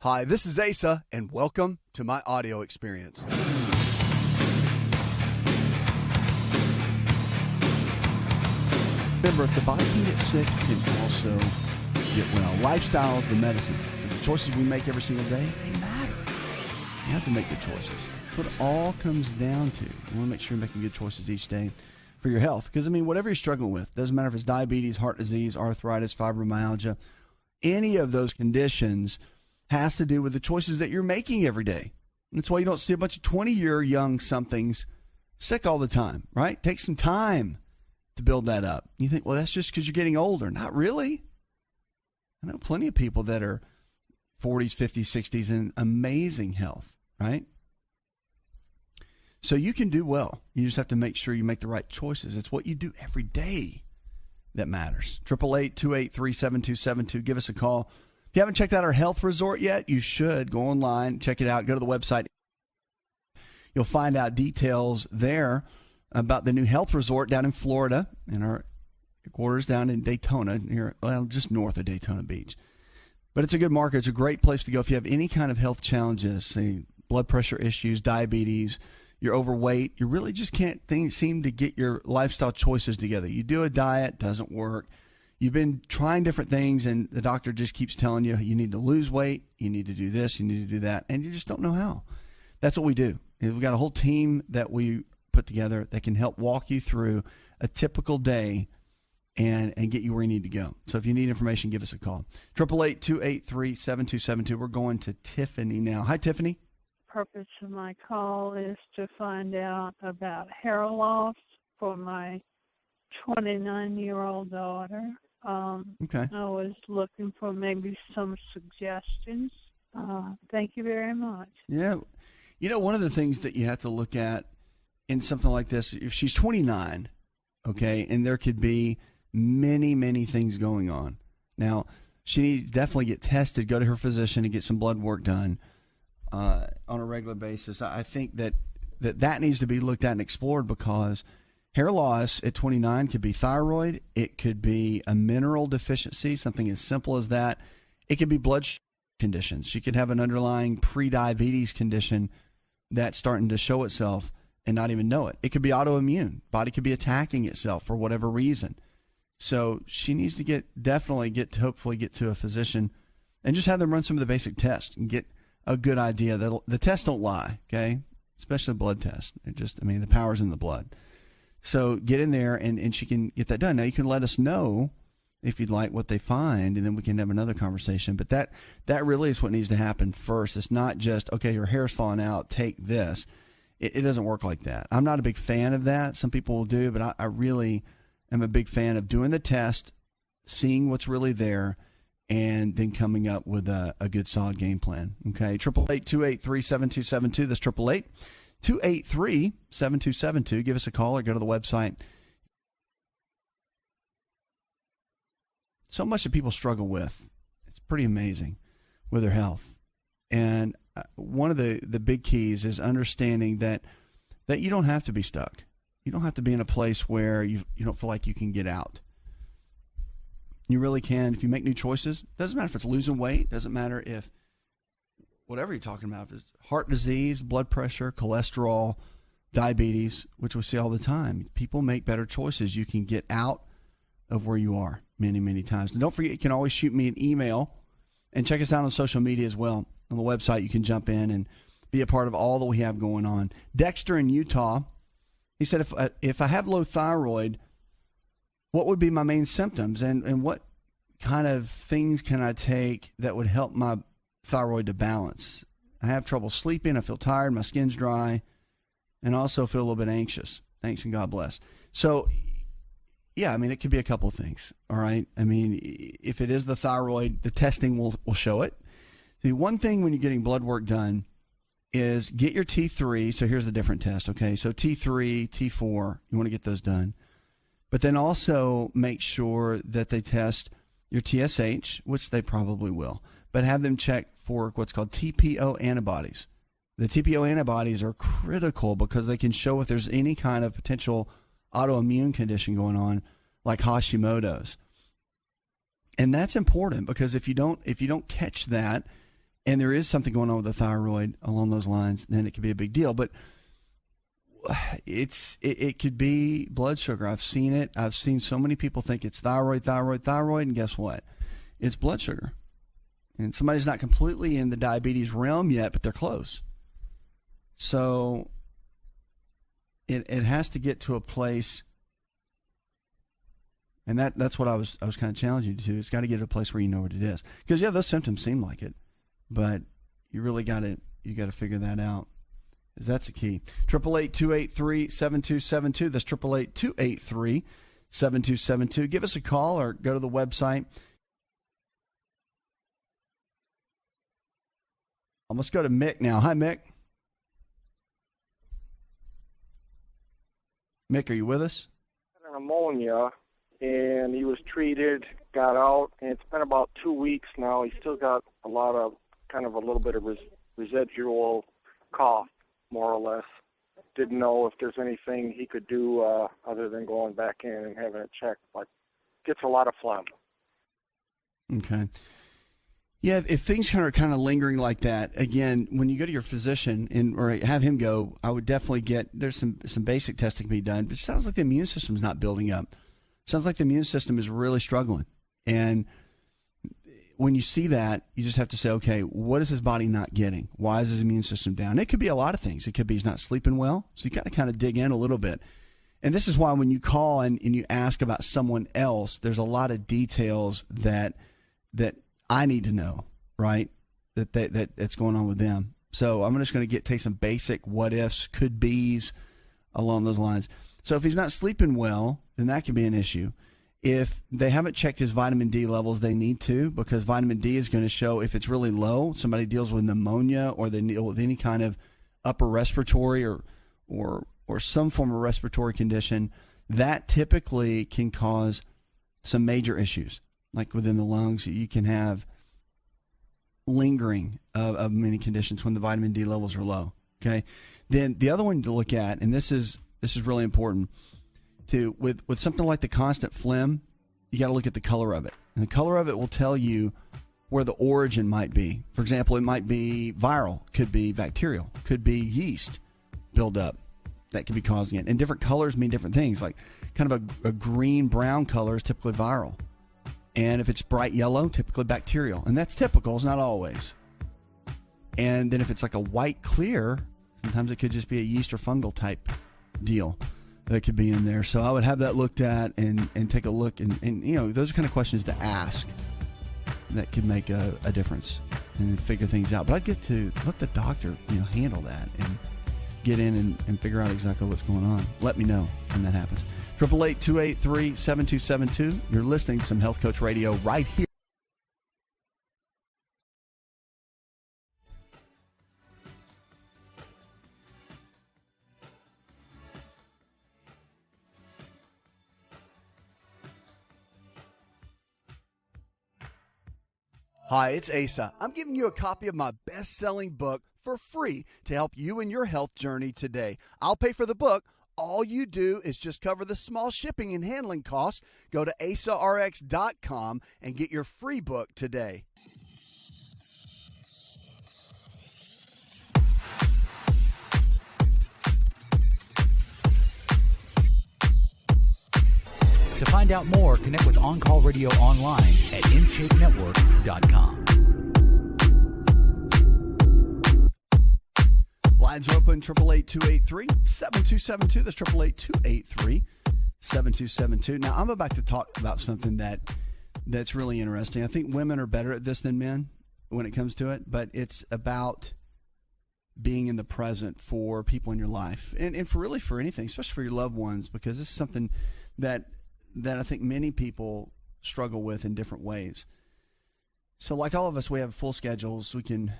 Hi, this is Asa, and welcome to my audio experience. Remember, if the body can get sick, it can also get well. Lifestyle is the medicine. So the choices we make every single day, they matter. You have to make good choices. That's what it all comes down to. You want to make sure you're making good choices each day for your health. Because, whatever you're struggling with, doesn't matter if it's diabetes, heart disease, arthritis, fibromyalgia, any of those conditions has to do with the choices that you're making every day. And that's why you don't see a bunch of 20-year young somethings sick all the time, right? Take some time to build that up. You think, well, that's just because you're getting older. Not really. I know plenty of people that are 40s, 50s, 60s in amazing health, right? So you can do well. You just have to make sure you make the right choices. It's what you do every day that matters. 888-283-7272. Give us a call. If you haven't checked out our health resort yet, you should. Go online, check it out. Go to the website. You'll find out details there about the new health resort down in Florida, and our quarters down in Daytona, just north of Daytona Beach. But it's a good market. It's a great place to go if you have any kind of health challenges, say blood pressure issues, diabetes, you're overweight, you really just can't seem to get your lifestyle choices together. You do a diet, doesn't work. You've been trying different things, and the doctor just keeps telling you, you need to lose weight, you need to do this, you need to do that, and you just don't know how. That's what we do. We've got a whole team that we put together that can help walk you through a typical day and get you where you need to go. So if you need information, give us a call. 888-283-7272. We're going to Tiffany now. Hi, Tiffany. The purpose of my call is to find out about hair loss for my 29-year-old daughter. Okay. I was looking for maybe some suggestions. Thank you very much. Yeah. One of the things that you have to look at in something like this, if she's 29, okay, and there could be many, many things going on. Now, she needs to definitely get tested, go to her physician and get some blood work done on a regular basis. I think that needs to be looked at and explored, because hair loss at 29 could be thyroid. It could be a mineral deficiency, something as simple as that. It could be blood conditions. She could have an underlying pre-diabetes condition that's starting to show itself and not even know it. It could be autoimmune. Body could be attacking itself for whatever reason. So she needs to hopefully get to a physician and just have them run some of the basic tests and get a good idea. The tests don't lie, okay? Especially the blood test. The power's in the blood. So get in there and she can get that done. Now you can let us know if you'd like what they find, and then we can have another conversation. But that really is what needs to happen first. It's not just, okay, your hair's falling out, take this. It doesn't work like that. I'm not a big fan of that. Some people will do, but I really am a big fan of doing the test, seeing what's really there, and then coming up with a good solid game plan. Okay, 888-283-7272. That's 888-283-7272. Give us a call or go to the website. So much that people struggle with. It's pretty amazing with their health. And one of the big keys is understanding that you don't have to be stuck. You don't have to be in a place where you don't feel like you can get out. You really can. If you make new choices, doesn't matter if it's losing weight, doesn't matter if whatever you're talking about, if it's heart disease, blood pressure, cholesterol, diabetes, which we see all the time. People make better choices. You can get out of where you are many, many times. And don't forget, you can always shoot me an email, and check us out on social media as well. On the website, you can jump in and be a part of all that we have going on. Dexter in Utah, he said, if I have low thyroid, what would be my main symptoms, and what kind of things can I take that would help my thyroid to balance? I have trouble sleeping. I feel tired. My skin's dry, and also feel a little bit anxious. Thanks, and God bless. So, yeah, it could be a couple of things, all right? If it is the thyroid, the testing will show it. The one thing when you're getting blood work done is get your T3. So here's the different test, okay? So T3, T4, you want to get those done. But then also make sure that they test your TSH, which they probably will, but have them check for what's called TPO antibodies. The TPO antibodies are critical because they can show if there's any kind of potential autoimmune condition going on, like Hashimoto's. And that's important, because if you don't catch that, and there is something going on with the thyroid along those lines, then it could be a big deal. But it could be blood sugar. I've seen it. I've seen so many people think it's thyroid, and guess what? It's blood sugar. And somebody's not completely in the diabetes realm yet, but they're close. So it has to get to a place, and that's what I was kind of challenging you to. It's got to get to a place where you know what it is. Because those symptoms seem like it, but you really got to figure that out. Because that's the key. 888-283-7272. That's 888-283-7272. Give us a call or go to the website. Let's go to Mick now. Hi, Mick. Mick, are you with us? Pneumonia, and he was treated, got out, and it's been about 2 weeks now. He's still got a little bit of residual cough, more or less. Didn't know if there's anything he could do other than going back in and having it checked, but gets a lot of phlegm. Okay. Yeah, if things are kind of lingering like that, again, when you go to your physician or have him go, I would definitely there's some basic testing to be done. But it sounds like the immune system's not building up. It sounds like the immune system is really struggling. And when you see that, you just have to say, okay, what is his body not getting? Why is his immune system down? It could be a lot of things. It could be he's not sleeping well. So you got to kind of dig in a little bit. And this is why when you call and you ask about someone else, there's a lot of details that I need to know, right? That's going on with them. So I'm just going to take some basic what ifs, could be's along those lines. So if he's not sleeping well, then that could be an issue. If they haven't checked his vitamin D levels, they need to, because vitamin D is going to show if it's really low. Somebody deals with pneumonia or they deal with any kind of upper respiratory or some form of respiratory condition, that typically can cause some major issues. Like within the lungs, you can have lingering of many conditions when the vitamin D levels are low. Okay, then the other one to look at, and this is really important, with something like the constant phlegm, you got to look at the color of it, and the color of it will tell you where the origin might be. For example, it might be viral, could be bacterial, could be yeast buildup that could be causing it, and different colors mean different things. Like kind of a green brown color is typically viral. And if it's bright yellow, typically bacterial. And that's typical, it's not always. And then if it's like a white clear, sometimes it could just be a yeast or fungal type deal that could be in there. So I would have that looked at and take a look. And those are kind of questions to ask that could make a difference and figure things out. But I'd get to let the doctor handle that and get in and figure out exactly what's going on. Let me know when that happens. 888-283-7272. You're listening to some Health Coach Radio right here. Hi, it's Asa. I'm giving you a copy of my best-selling book for free to help you in your health journey today. I'll pay for the book. All you do is just cover the small shipping and handling costs. Go to asarx.com and get your free book today. To find out more, connect with On Call Radio online at InShapeNetwork.com. Lines are open, 888-283-7272. That's 888-283-7272. Now, I'm about to talk about something that's really interesting. I think women are better at this than men when it comes to it, but it's about being in the present for people in your life and for anything, especially for your loved ones, because this is something that I think many people struggle with in different ways. So like all of us, we have full schedules. We can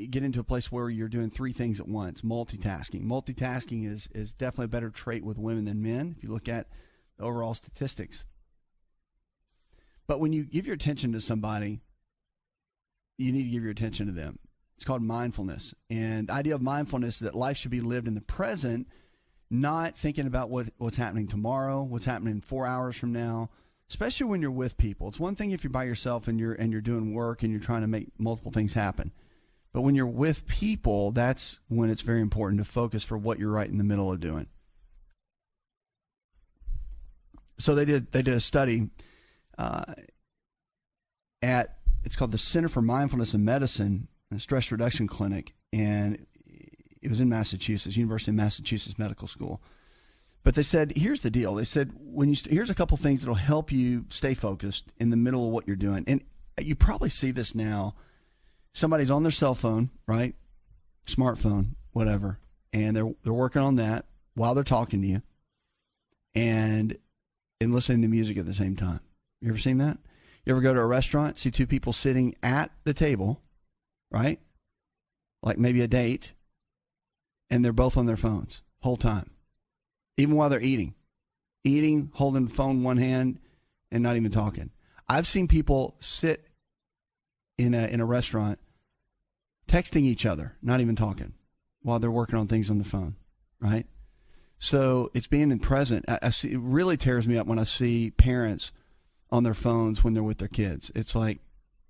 get into a place where you're doing three things at once, multitasking. Multitasking is definitely a better trait with women than men if you look at the overall statistics. But when you give your attention to somebody, you need to give your attention to them. It's called mindfulness. And the idea of mindfulness is that life should be lived in the present, not thinking about what's happening tomorrow, what's happening 4 hours from now, especially when you're with people. It's one thing if you're by yourself and you're doing work and you're trying to make multiple things happen. But when you're with people, that's when it's very important to focus for what you're right in the middle of doing. So they did a study at, it's called the Center for Mindfulness and Medicine, a stress reduction clinic, and it was in Massachusetts, University of Massachusetts Medical School. But they said, here's the deal. They said, here's a couple things that'll help you stay focused in the middle of what you're doing. And you probably see this now. Somebody's on their cell phone, right? Smartphone, whatever. And they're working on that while they're talking to you and listening to music at the same time. You ever seen that? You ever go to a restaurant, see two people sitting at the table, right? Like maybe a date, and they're both on their phones whole time, even while they're eating, holding the phone in one hand and not even talking. I've seen people sit in a restaurant texting each other, not even talking, while they're working on things on the phone, right? So it's being in present. I see, it really tears me up when I see parents on their phones when they're with their kids. It's like,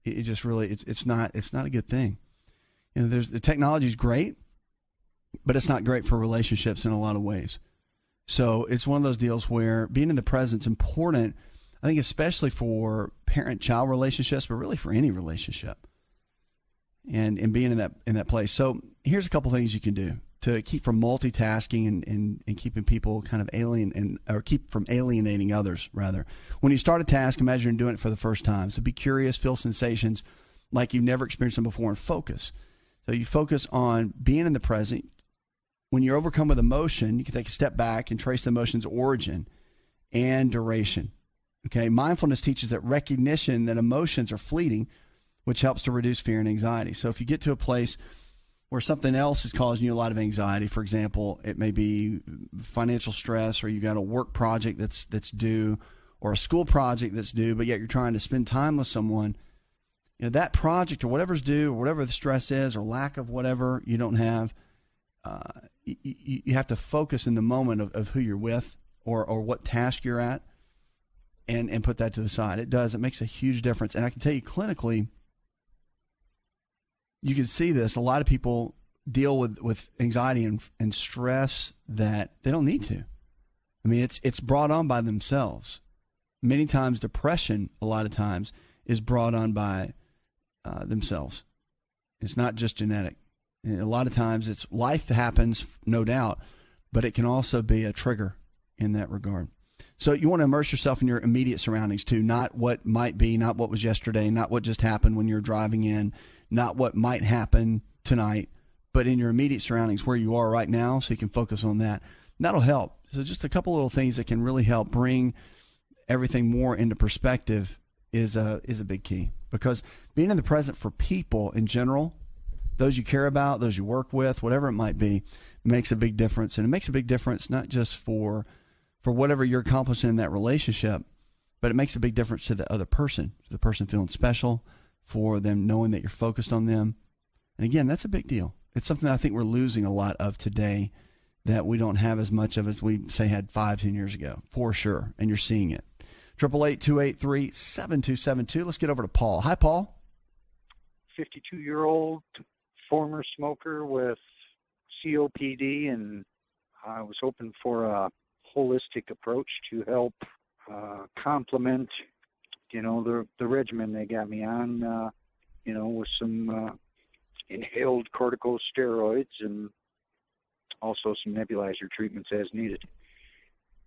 it just really, it's not a good thing. You know, the technology is great, but it's not great for relationships in a lot of ways. So it's one of those deals where being in the present is important, I think, especially for parent-child relationships, but really for any relationship, and being in that place. So here's a couple things you can do to keep from multitasking and keeping people kind of or keep from alienating others, rather. When you start a task, imagine you're doing it for the first time. So be curious, feel sensations like you've never experienced them before, and focus. So you focus on being in the present. When you're overcome with emotion, you can take a step back and trace the emotion's origin and duration. Okay, mindfulness teaches that recognition that emotions are fleeting, which helps to reduce fear and anxiety. So if you get to a place where something else is causing you a lot of anxiety, for example, it may be financial stress, or you got a work project that's due, or a school project that's due, but yet you're trying to spend time with someone, you know, that project or whatever's due, or whatever the stress is, or lack of whatever you don't have, you have to focus in the moment of who you're with, or what task you're at, and put that to the side. It makes a huge difference. And I can tell you clinically, you can see this. A lot of people deal with anxiety and stress that they don't need to. I mean, it's brought on by themselves. Many times depression, a lot of times, is brought on by themselves. It's not just genetic. And a lot of times it's life that happens, no doubt, but it can also be a trigger in that regard. So you want to immerse yourself in your immediate surroundings too, not what might be, not what was yesterday, not what just happened when you're driving in, not what might happen tonight, but in your immediate surroundings where you are right now, so you can focus on that. And that'll help. So just a couple little things that can really help bring everything more into perspective is a big key, because being in the present for people in general, those you care about, those you work with, whatever it might be, makes a big difference. And it makes a big difference not just for whatever you're accomplishing in that relationship, but it makes a big difference to the other person, to the person feeling special, for them knowing that you're focused on them. And again, that's a big deal. It's something I think we're losing a lot of today, that we don't have as much of as we, say, had 5-10 years ago, for sure. And you're seeing it. 888-283-7272. Let's get over to Paul. Hi, Paul. 52-year-old former smoker with COPD, and I was hoping for a holistic approach to help complement, the regimen they got me on, with some inhaled corticosteroids and also some nebulizer treatments as needed.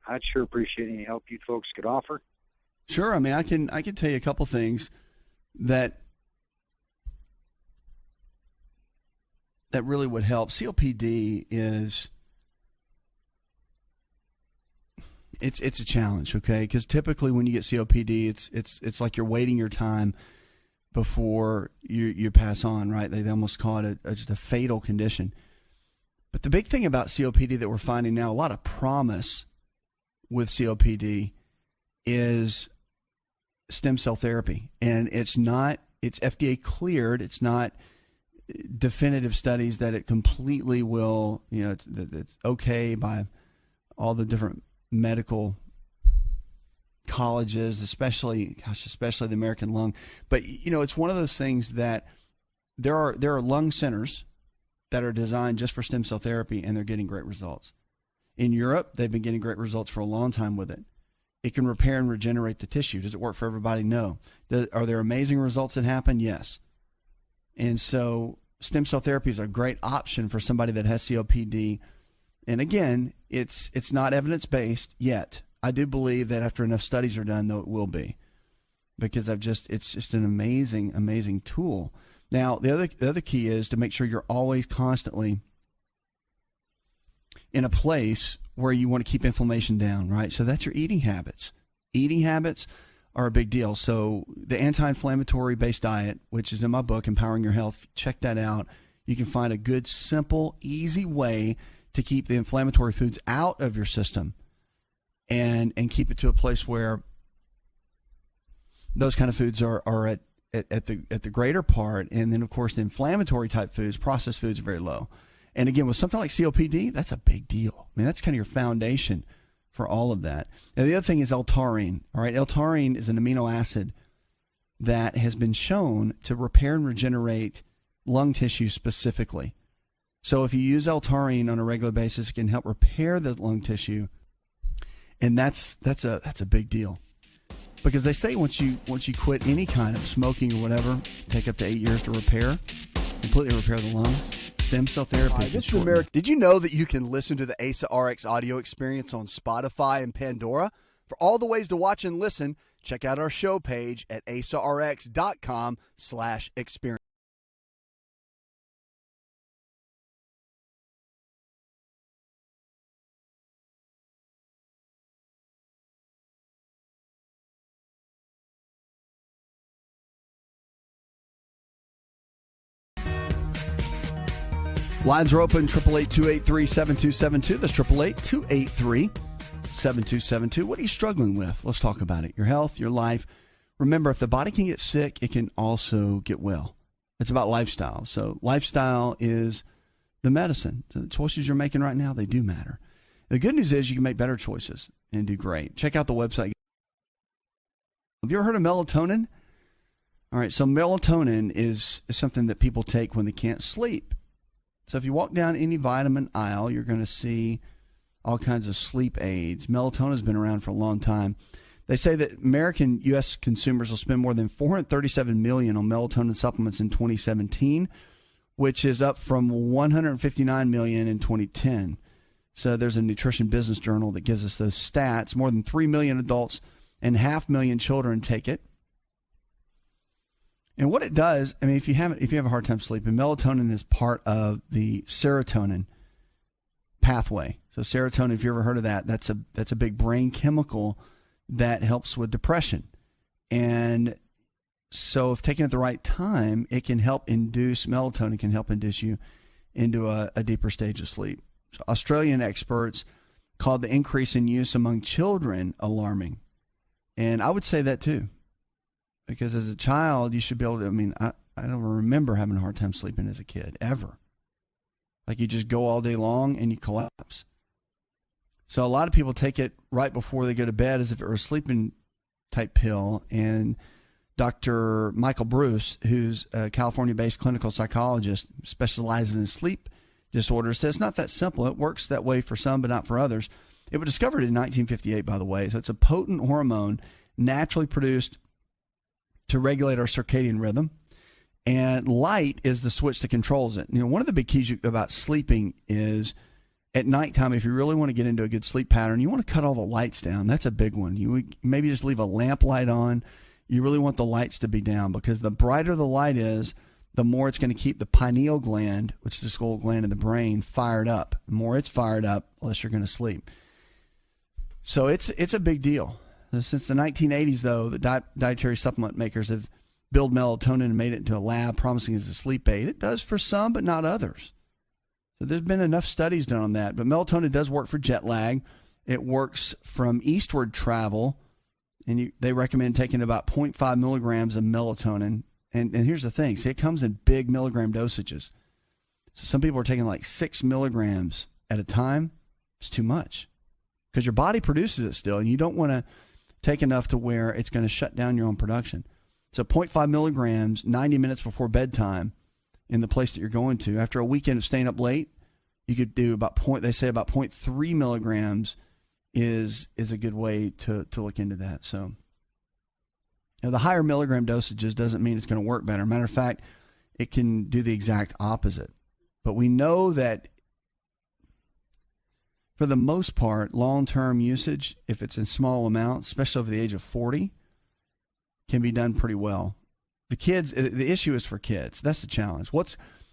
I'd sure appreciate any help you folks could offer. Sure. I mean, I can tell you a couple things that really would help. COPD is it's a challenge, okay? Because typically when you get COPD, it's like you're waiting your time before you pass on, right? They almost call it just a fatal condition. But the big thing about COPD that we're finding now, a lot of promise with COPD, is stem cell therapy. And it's FDA cleared. It's not definitive studies that it completely will, it's okay by all the different medical colleges, especially the American Lung. But, it's one of those things that there are lung centers that are designed just for stem cell therapy, and they're getting great results. In Europe, they've been getting great results for a long time with it. It can repair and regenerate the tissue. Does it work for everybody? No. Are there amazing results that happen? Yes. And so stem cell therapy is a great option for somebody that has COPD. And again, it's not evidence-based yet. I do believe that after enough studies are done, though, it will be, because it's just an amazing, amazing tool. Now, the other key is to make sure you're always constantly in a place where you want to keep inflammation down, right? So that's your eating habits. Eating habits are a big deal. So the anti-inflammatory based diet, which is in my book, Empowering Your Health, check that out. You can find a good, simple, easy way to keep the inflammatory foods out of your system and keep it to a place where those kind of foods are at the greater part. And then, of course, the inflammatory type foods, processed foods, are very low. And again, with something like COPD, that's a big deal. I mean, that's kind of your foundation for all of that. Now, the other thing is L-taurine. All right, L-taurine is an amino acid that has been shown to repair and regenerate lung tissue specifically. So if you use L-taurine on a regular basis, it can help repair the lung tissue, and that's a big deal. Because they say once you quit any kind of smoking or whatever, it can take up to 8 years to completely repair the lung. Stem cell therapy. Hi, this is America. Did you know that you can listen to the Asa Rx audio experience on Spotify and Pandora? For all the ways to watch and listen, check out our show page at asarx.com/experience. Lines are open, 888-283-7272. That's 888-283-7272. What are you struggling with? Let's talk about it. Your health, your life. Remember, if the body can get sick, it can also get well. It's about lifestyle. So lifestyle is the medicine. So the choices you're making right now, they do matter. The good news is you can make better choices and do great. Check out the website. Have you ever heard of melatonin? All right, so melatonin is something that people take when they can't sleep. So if you walk down any vitamin aisle, you're going to see all kinds of sleep aids. Melatonin has been around for a long time. They say that American U.S. consumers will spend more than $437 million on melatonin supplements in 2017, which is up from $159 million in 2010. So there's a Nutrition Business Journal that gives us those stats. More than 3 million adults and 500,000 children take it. And what it does, I mean, if you have a hard time sleeping, melatonin is part of the serotonin pathway. So serotonin, if you ever heard of that, that's a big brain chemical that helps with depression. And so if taken at the right time, it can help induce, melatonin can help induce you into a deeper stage of sleep. So Australian experts called the increase in use among children alarming. And I would say that too. Because as a child, you should be able to, I don't remember having a hard time sleeping as a kid, ever. Like you just go all day long and you collapse. So a lot of people take it right before they go to bed as if it were a sleeping type pill. And Dr. Michael Bruce, who's a California-based clinical psychologist, specializes in sleep disorders, says it's not that simple. It works that way for some, but not for others. It was discovered in 1958, by the way. So it's a potent hormone naturally produced to regulate our circadian rhythm, and light is the switch that controls it. You know, one of the big keys about sleeping is at nighttime, if you really want to get into a good sleep pattern, you want to cut all the lights down. That's a big one. You would maybe just leave a lamp light on. You really want the lights to be down, because the brighter the light is, the more it's going to keep the pineal gland, which is the skull gland in the brain, fired up. The more it's fired up, the less you're going to sleep. So it's a big deal. Since the 1980s, though, the dietary supplement makers have built melatonin and made it into a lab promising as a sleep aid. It does for some, but not others. So there's been enough studies done on that. But melatonin does work for jet lag. It works from eastward travel, and they recommend taking about 0.5 milligrams of melatonin. And here's the thing. See, it comes in big milligram dosages. So some people are taking like 6 milligrams at a time. It's too much because your body produces it still, and you don't want to take enough to where it's going to shut down your own production. So 0.5 milligrams, 90 minutes before bedtime, in the place that you're going to. After a weekend of staying up late, you could do about 0.3 milligrams is a good way to look into that. So the higher milligram dosages doesn't mean it's going to work better. Matter of fact, it can do the exact opposite. But we know that for the most part, long-term usage, if it's in small amounts, especially over the age of 40, can be done pretty well. The issue is for kids. That's the challenge.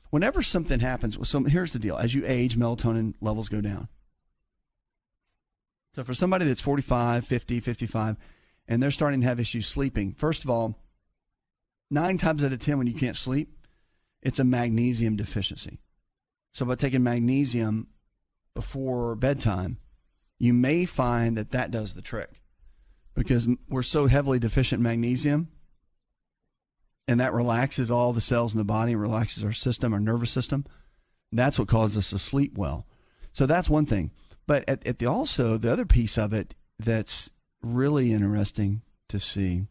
Whenever something happens, so here's the deal. As you age, melatonin levels go down. So for somebody that's 45, 50, 55, and they're starting to have issues sleeping, first of all, 9 times out of 10 when you can't sleep, it's a magnesium deficiency. So by taking magnesium before bedtime, you may find that does the trick, because we're so heavily deficient in magnesium, and that relaxes all the cells in the body, relaxes our system, our nervous system. That's what causes us to sleep well. So that's one thing. But the other piece of it that's really interesting to see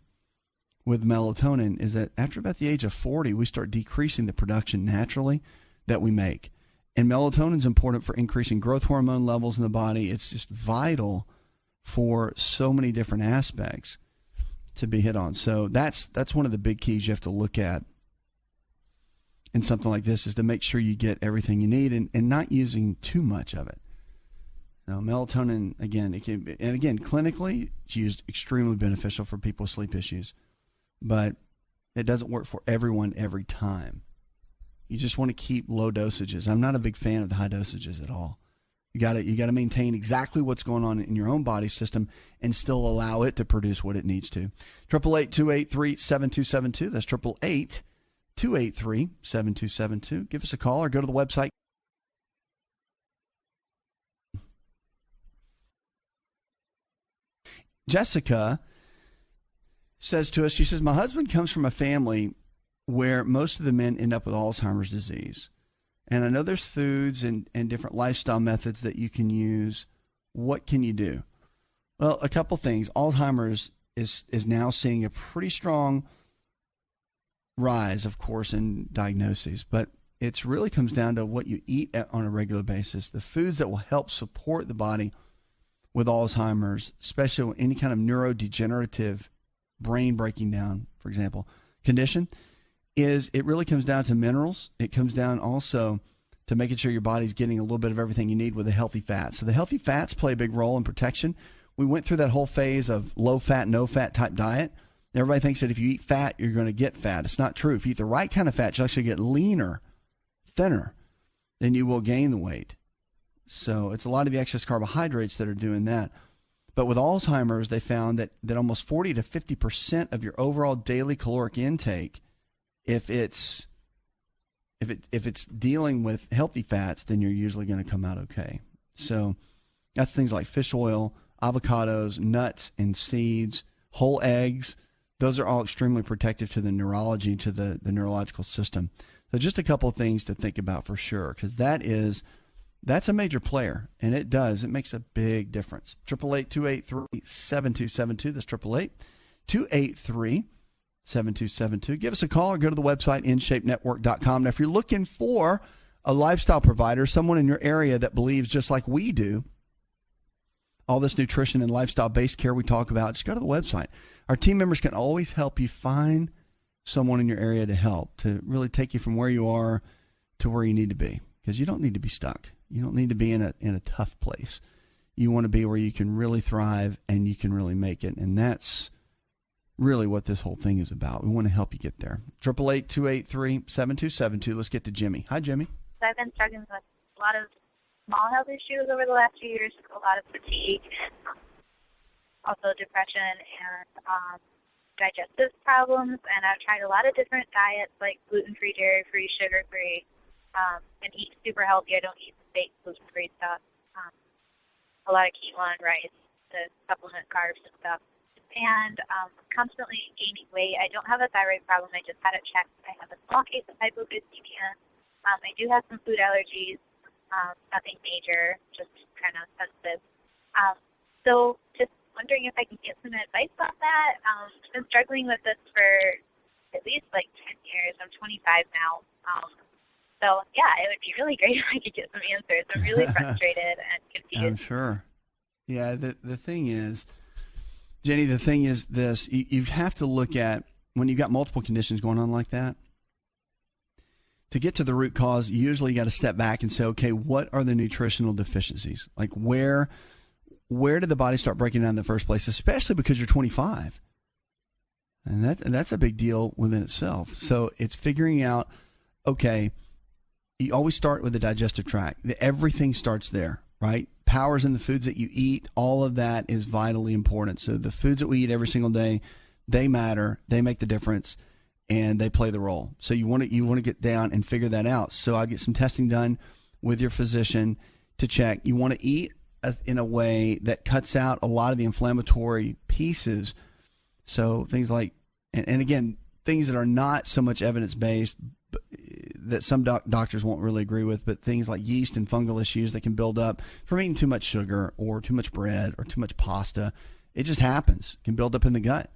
with melatonin is that after about the age of 40, we start decreasing the production naturally that we make. And melatonin is important for increasing growth hormone levels in the body. It's just vital for so many different aspects to be hit on. So that's one of the big keys you have to look at in something like this, is to make sure you get everything you need and not using too much of it. Now, melatonin, again, clinically, it's used extremely beneficial for people with sleep issues, but it doesn't work for everyone every time. You just want to keep low dosages. I'm not a big fan of the high dosages at all. You got to maintain exactly what's going on in your own body system and still allow it to produce what it needs to. 888-283-7272. That's 888-283-7272. Give us a call or go to the website. Jessica says to us, she says, my husband comes from a family where most of the men end up with Alzheimer's disease. And I know there's foods and different lifestyle methods that you can use. What can you do? Well, a couple things. Alzheimer's is now seeing a pretty strong rise, of course, in diagnoses. But it really comes down to what you eat on a regular basis. The foods that will help support the body with Alzheimer's, especially any kind of neurodegenerative brain breaking down, for example, condition, is it really comes down to minerals. It comes down also to making sure your body's getting a little bit of everything you need with a healthy fat. So the healthy fats play a big role in protection. We went through that whole phase of low fat, no fat type diet. Everybody thinks that if you eat fat, you're going to get fat. It's not true. If you eat the right kind of fat, you'll actually get leaner, thinner, then you will gain the weight. So it's a lot of the excess carbohydrates that are doing that. But with Alzheimer's, they found that almost 40 to 50% of your overall daily caloric intake, if it's dealing with healthy fats, then you're usually going to come out okay. So that's things like fish oil, avocados, nuts and seeds, whole eggs. Those are all extremely protective to the neurology, to the neurological system. So just a couple of things to think about for sure, because that's a major player, and it makes a big difference. 888-283-7272. That's 888-283-7272. Give us a call or go to the website, InShapeNetwork.com. Now, if you're looking for a lifestyle provider, someone in your area that believes just like we do, all this nutrition and lifestyle-based care we talk about, just go to the website. Our team members can always help you find someone in your area to help, to really take you from where you are to where you need to be, because you don't need to be stuck. You don't need to be in a tough place. You want to be where you can really thrive and you can really make it, and that's really what this whole thing is about. We want to help you get there. 888-283-7272. Let's get to Jimmy. Hi, Jimmy. I've been struggling with a lot of small health issues over the last few years, a lot of fatigue, and also depression and digestive problems. And I've tried a lot of different diets, like gluten-free, dairy-free, sugar-free, and eat super healthy. I don't eat fake gluten-free stuff. A lot of quinoa and rice to supplement carbs and stuff. And constantly gaining weight. I don't have a thyroid problem. I just had it checked. I have a small case of hypoglycemia. I do have some food allergies. Nothing major, just kind of sensitive. So just wondering if I can get some advice on that. I've been struggling with this for at least like 10 years. I'm 25 now. So, yeah, it would be really great if I could get some answers. I'm really frustrated and confused. I'm sure. Yeah, the thing is, Jenny, the thing is this. You have to look at, when you've got multiple conditions going on like that, to get to the root cause, usually you got to step back and say, okay, what are the nutritional deficiencies? Like where did the body start breaking down in the first place, especially because you're 25? And that's a big deal within itself. So it's figuring out, okay, you always start with the digestive tract. Everything starts there, right? Power's in the foods that you eat. All of that is vitally important. So the foods that we eat every single day, they matter. They make the difference, and they play the role. So you want to get down and figure that out. So I get some testing done with your physician to check. You want to eat in a way that cuts out a lot of the inflammatory pieces. So things like, and again, things that are not so much evidence-based, that some doctors won't really agree with, but things like yeast and fungal issues that can build up from eating too much sugar or too much bread or too much pasta. It just happens. It can build up in the gut.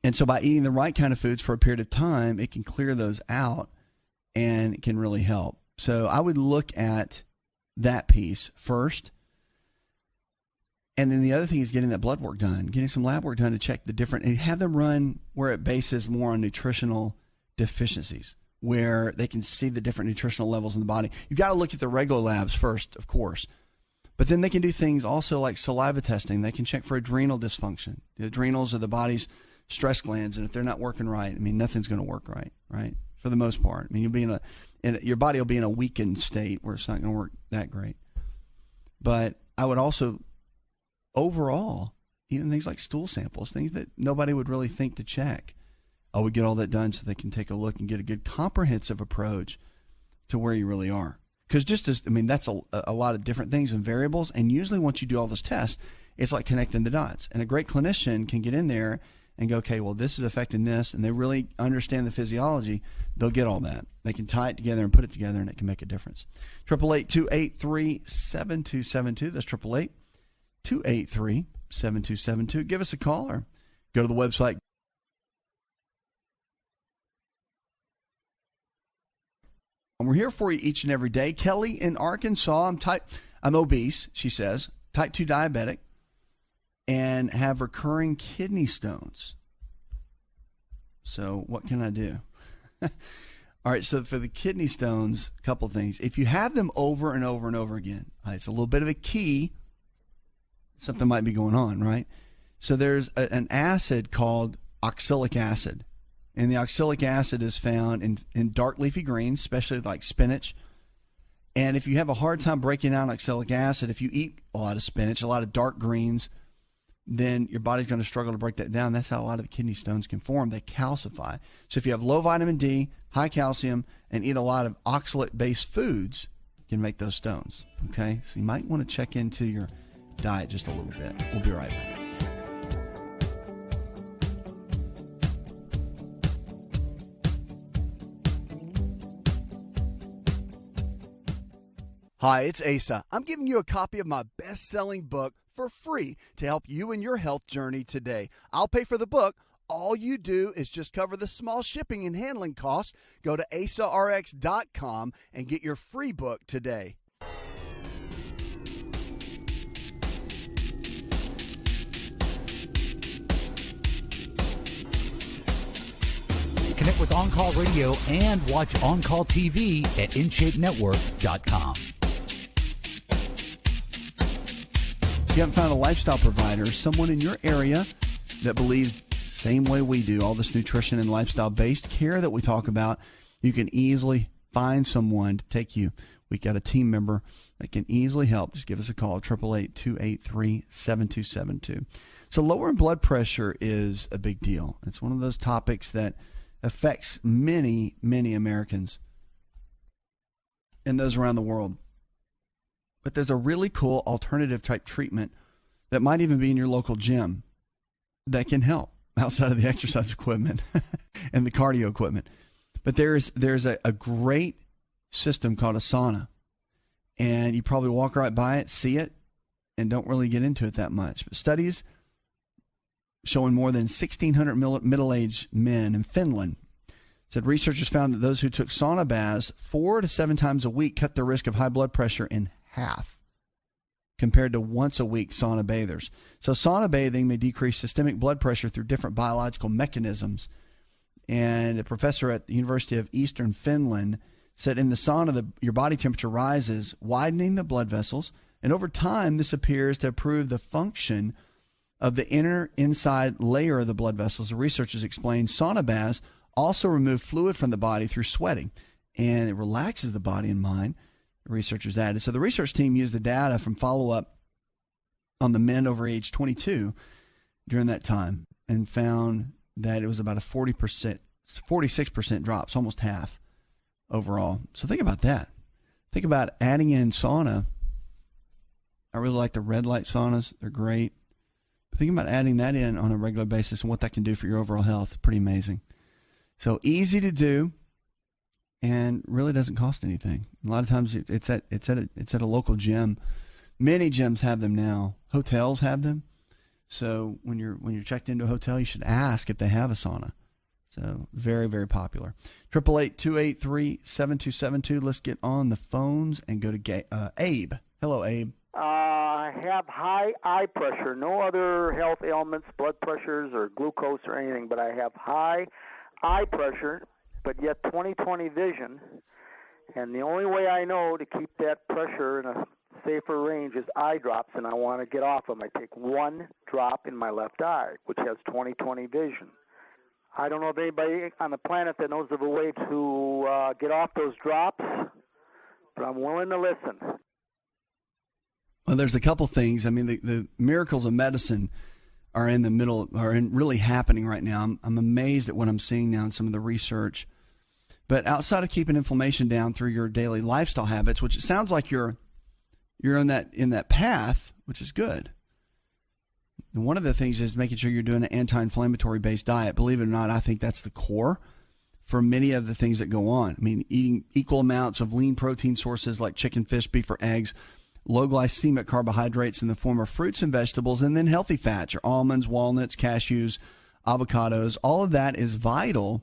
And so by eating the right kind of foods for a period of time, it can clear those out and it can really help. So I would look at that piece first. And then the other thing is getting that blood work done, getting some lab work done to check the different, and have them run where it bases more on nutritional deficiencies, where they can see the different nutritional levels in the body. You've got to look at the regular labs first, of course. But then they can do things also like saliva testing. They can check for adrenal dysfunction. The adrenals are the body's stress glands, and if they're not working right, I mean, nothing's going to work right, right? For the most part. I mean, you'll be your body will be in a weakened state where it's not going to work that great. But I would also, overall, even things like stool samples, things that nobody would really think to check, I would get all that done so they can take a look and get a good comprehensive approach to where you really are. Because that's a lot of different things and variables. And usually once you do all those tests, it's like connecting the dots. And a great clinician can get in there and go, okay, well, this is affecting this, and they really understand the physiology. They'll get all that. They can tie it together and put it together, and it can make a difference. 888-283-7272. That's 888-283-7272. Give us a call or go to the website. And we're here for you each and every day. Kelly in Arkansas. I'm obese, she says, type 2 diabetic, and have recurring kidney stones. So what can I do? All right, so for the kidney stones, a couple of things. If you have them over and over and over again, it's a little bit of a key. Something might be going on, right? So there's an acid called oxalic acid. And the oxalic acid is found in dark leafy greens, especially like spinach. And if you have a hard time breaking down oxalic acid, if you eat a lot of spinach, a lot of dark greens, then your body's going to struggle to break that down. That's how a lot of the kidney stones can form. They calcify. So if you have low vitamin D, high calcium, and eat a lot of oxalate-based foods, you can make those stones. Okay? So you might want to check into your diet just a little bit. We'll be right back. Hi, it's Asa. I'm giving you a copy of my best-selling book for free to help you in your health journey today. I'll pay for the book. All you do is just cover the small shipping and handling costs. Go to asarx.com and get your free book today. Connect with On Call Radio and watch On Call TV at InShapeNetwork.com. If you haven't found a lifestyle provider, someone in your area that believes same way we do, all this nutrition and lifestyle-based care that we talk about, you can easily find someone to take you. We got a team member that can easily help. Just give us a call, 888-283-7272. So lowering blood pressure is a big deal. It's one of those topics that affects many, many Americans and those around the world. But there's a really cool alternative type treatment that might even be in your local gym that can help outside of the exercise equipment and the cardio equipment. But there's a great system called a sauna, and you probably walk right by it, see it, and don't really get into it that much. But studies showing more than 1,600 middle-aged men in Finland Said researchers found that those who took sauna baths 4 to 7 times a week cut their risk of high blood pressure in half compared to once a week sauna bathers. So sauna bathing may decrease systemic blood pressure through different biological mechanisms. And a professor at the University of Eastern Finland said in the sauna, your body temperature rises, widening the blood vessels. And over time, this appears to improve the function of the inside layer of the blood vessels. The researchers explained sauna baths also remove fluid from the body through sweating, and it relaxes the body and mind, the researchers added. So the research team used the data from follow-up on the men over age 22 during that time and found that it was about a 46% drop, so almost half overall. So think about that. Think about adding in sauna. I really like the red light saunas. They're great. Think about adding that in on a regular basis and what that can do for your overall health. It's pretty amazing. So easy to do and really doesn't cost anything. A lot of times it's at a local gym. Many gyms have them now. Hotels have them. So when you're checked into a hotel, you should ask if they have a sauna. So very, very popular. 888-283-7272. Let's get on the phones and go to Abe. Hello, Abe. I have high eye pressure, no other health ailments, blood pressures or glucose or anything, but I have high eye pressure, but yet 20/20 vision. And the only way I know to keep that pressure in a safer range is eye drops, and I want to get off them. I take one drop in my left eye, which has 20/20 vision. I don't know if anybody on the planet that knows of a way to get off those drops, but I'm willing to listen. Well, there's a couple things. I mean, the miracles of medicine are really happening right now. I'm amazed at what I'm seeing now in some of the research. But outside of keeping inflammation down through your daily lifestyle habits, which it sounds like you're in that path, which is good. And one of the things is making sure you're doing an anti-inflammatory based diet. Believe it or not, I think that's the core for many of the things that go on. I mean, eating equal amounts of lean protein sources like chicken, fish, beef, or eggs, low glycemic carbohydrates in the form of fruits and vegetables, and then healthy fats, your almonds, walnuts, cashews, avocados. All of that is vital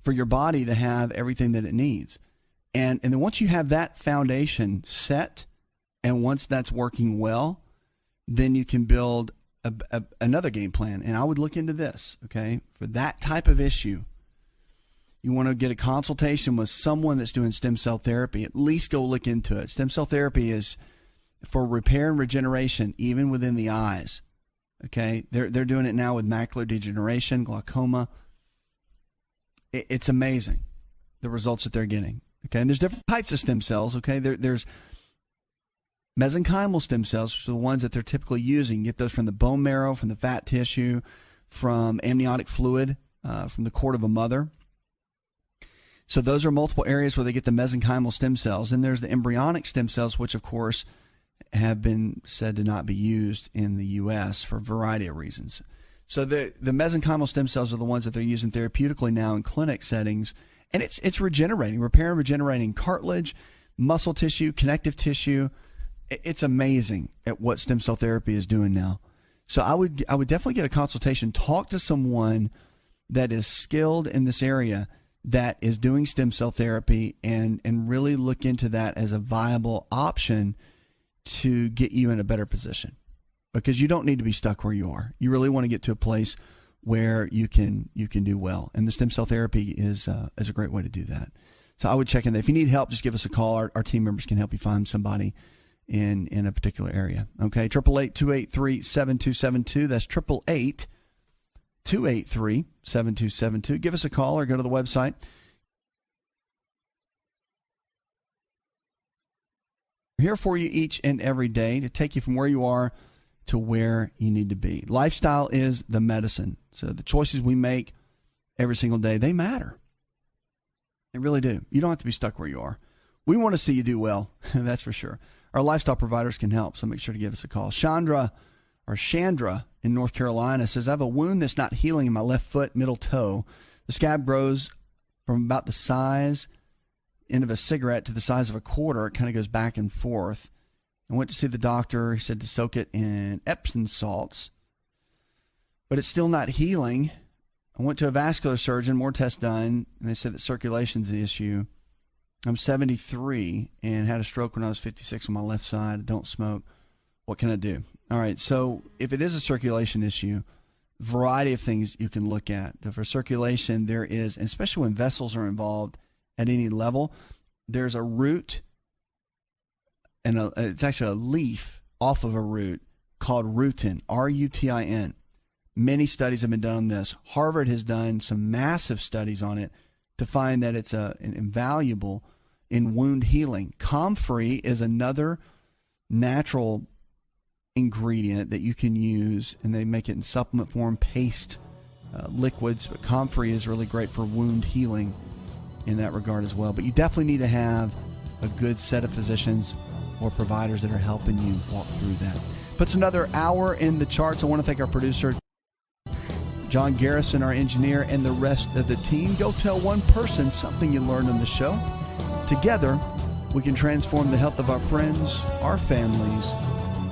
for your body to have everything that it needs. And then once you have that foundation set, and once that's working well, then you can build another game plan. And I would look into this, okay? For that type of issue, you want to get a consultation with someone that's doing stem cell therapy. At least go look into it. Stem cell therapy is for repair and regeneration, even within the eyes. Okay, they're doing it now with macular degeneration, glaucoma. It's amazing the results that they're getting. Okay, and there's different types of stem cells. Okay, there's mesenchymal stem cells, which are the ones that they're typically using. You get those from the bone marrow, from the fat tissue, from amniotic fluid, from the cord of a mother. So those are multiple areas where they get the mesenchymal stem cells. And there's the embryonic stem cells, which, of course, have been said to not be used in the U.S. for a variety of reasons. So the mesenchymal stem cells are the ones that they're using therapeutically now in clinic settings. And it's regenerating, repair and regenerating cartilage, muscle tissue, connective tissue. It's amazing at what stem cell therapy is doing now. So I would definitely get a consultation. Talk to someone that is skilled in this area, that is doing stem cell therapy, and really look into that as a viable option to get you in a better position, because you don't need to be stuck where you are. You really want to get to a place where you can do well, and the stem cell therapy is a great way to do that. So I would check in there. If you need help, just give us a call. Our team members can help you find somebody in a particular area. Okay, 888-283-7272. That's 888-283-7272. Give us a call or go to the website. We're here for you each and every day to take you from where you are to where you need to be. Lifestyle is the medicine. So the choices we make every single day, they matter. They really do. You don't have to be stuck where you are. We want to see you do well, that's for sure. Our lifestyle providers can help, so make sure to give us a call. Chandra in North Carolina says, I have a wound that's not healing in my left foot, middle toe. The scab grows from about the size end of a cigarette to the size of a quarter. It kind of goes back and forth. I went to see the doctor. He said to soak it in Epsom salts, but it's still not healing. I went to a vascular surgeon, more tests done, and they said that circulation's the issue. I'm 73 and had a stroke when I was 56 on my left side. I don't smoke. What can I do? All right, so if it is a circulation issue, variety of things you can look at. For circulation, there is, especially when vessels are involved at any level, there's a root, and it's actually a leaf off of a root called rutin, R-U-T-I-N. Many studies have been done on this. Harvard has done some massive studies on it to find that it's an invaluable in wound healing. Comfrey is another natural ingredient that you can use, and they make it in supplement form, paste, liquids. But Comfrey is really great for wound healing in that regard as well. But you definitely need to have a good set of physicians or providers that are helping you walk through that. Puts another hour in the charts. I want to thank our producer, John Garrison, our engineer, and the rest of the team. Go tell one person something you learned on the show. Together, we can transform the health of our friends, our families,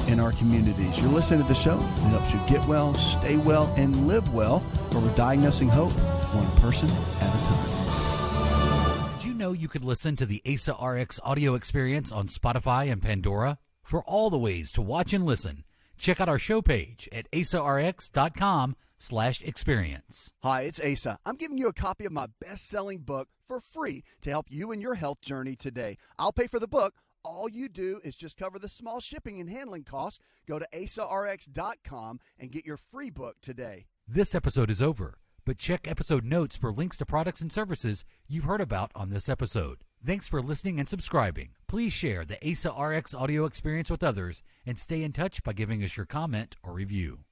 and our communities. You're listening to the show that helps you get well, stay well, and live well, where we're diagnosing hope one person at a time. Did you know you could listen to the Asa Rx audio experience on Spotify and Pandora? For all the ways to watch and listen, check out our show page at asarx.com/experience. Hi, it's Asa. I'm giving you a copy of my best-selling book for free to help you in your health journey today. I'll pay for the book. All you do is just cover the small shipping and handling costs. Go to asarx.com and get your free book today. This episode is over, but check episode notes for links to products and services you've heard about on this episode. Thanks for listening and subscribing. Please share the Asa Rx audio experience with others and stay in touch by giving us your comment or review.